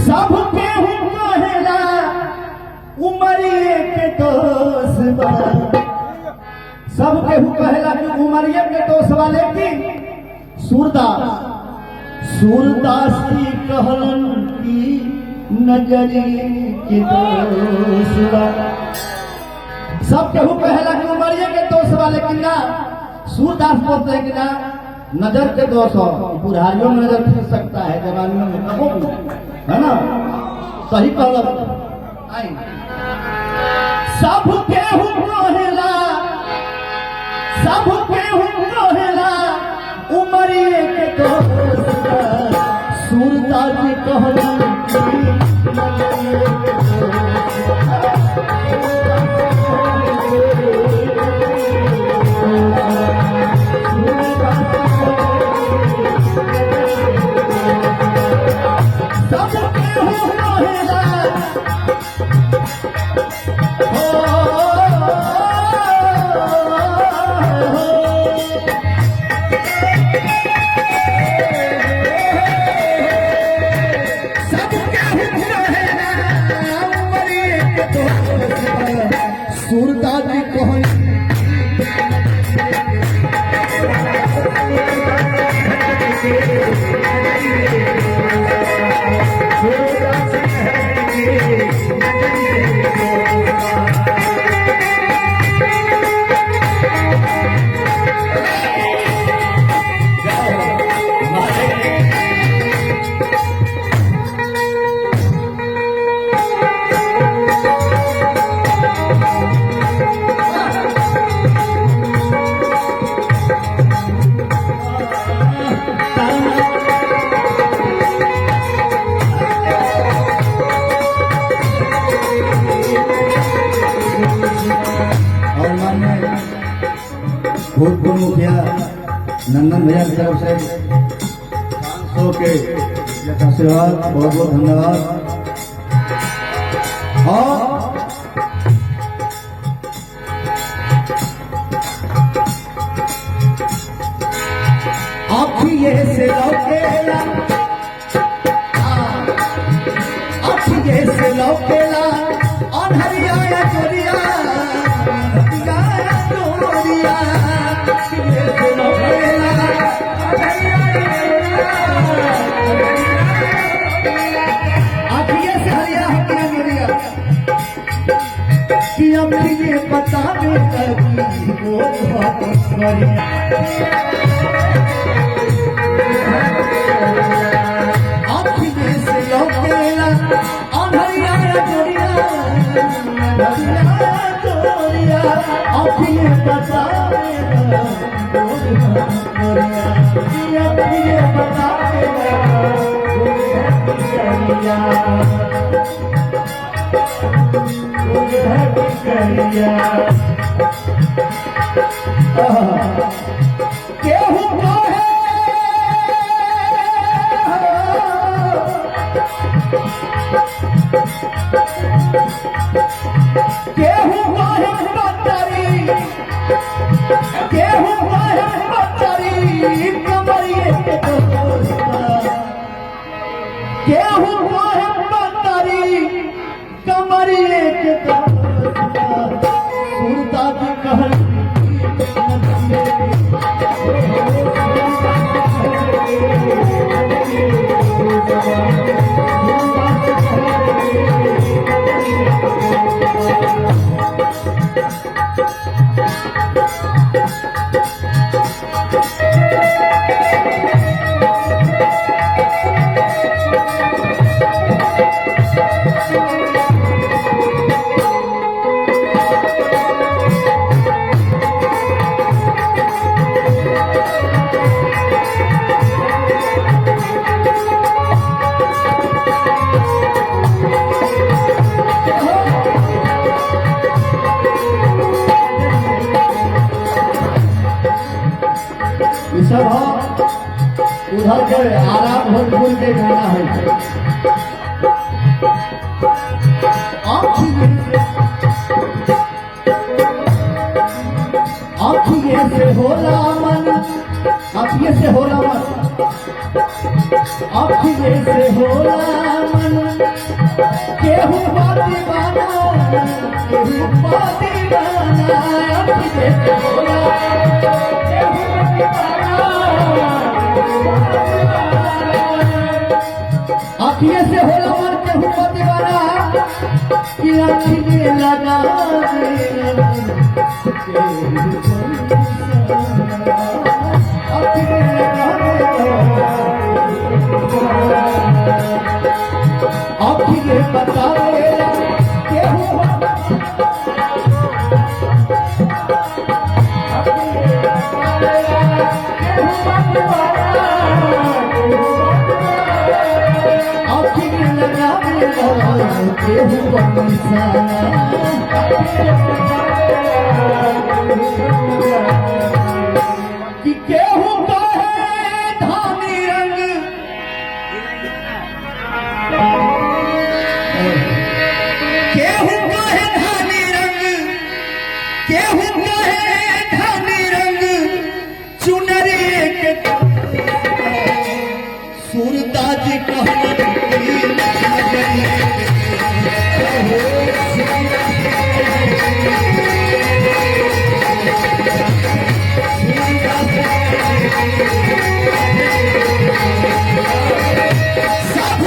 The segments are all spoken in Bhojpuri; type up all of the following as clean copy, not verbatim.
सब केहू कहेला उमरिए के दोष बा। सब केहू कहेला कि उमरिए के दोष बा, लेकिन सूरदास की कहलन की नजरिए के दोष बा। सब केहू कहेला कि उमरिए के दोष बा, लेकिन ना सूरदास बोलते हैं कि ना नजर के दोष हो। बुढ़ारियों में नजर फिर सकता है, जवानियों में कहो है ना। सही कहला। सब केहू कहेला, सब केहू कहेला उमरिए के दोष बा। सूरदास जी कहलन की नजरिए के सूरदास जी कहन भूतपूर्व मुखिया नंदन भैया की तरफ से 500 के आशीर्वाद, बहुत बहुत धन्यवाद। और अखिए से लौकेला, अखिए से लौकेला अनहरिया या चोरिया, ये बता दे कभी वो अखिए से लौकेला अनहरिया चोरिया, चोरिया अखिए बता देगा अखिए बता केहू कहे केहू कहे बतरी, केहू कहे बतरी कमरिए के दोष बा। केहू कहे बतरी कमरिए के दोष बा। सूरदास जी कहन सब उधर के आराम भोजपुर के गाना है। अखिए से होला मन, अखिए से होला मन अखिए से होला मन केहू बाती बाना केहू बाती बाना अखिए से होला अखिए से होला मन केहू बाती बाना कि अखिए लगा अखिए बतावे केहू अखिए लगावे केहू कि केहू कहे धानी रंग केहू कहे धानी रंग केहू कहे धानी रंग चुनरी के सूरताज कहलन की नजरिए सब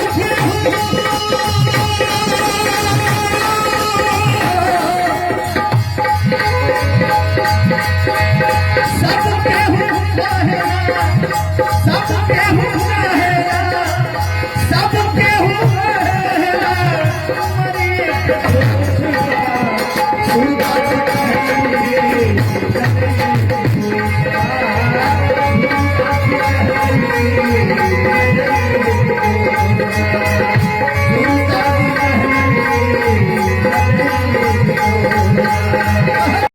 केहू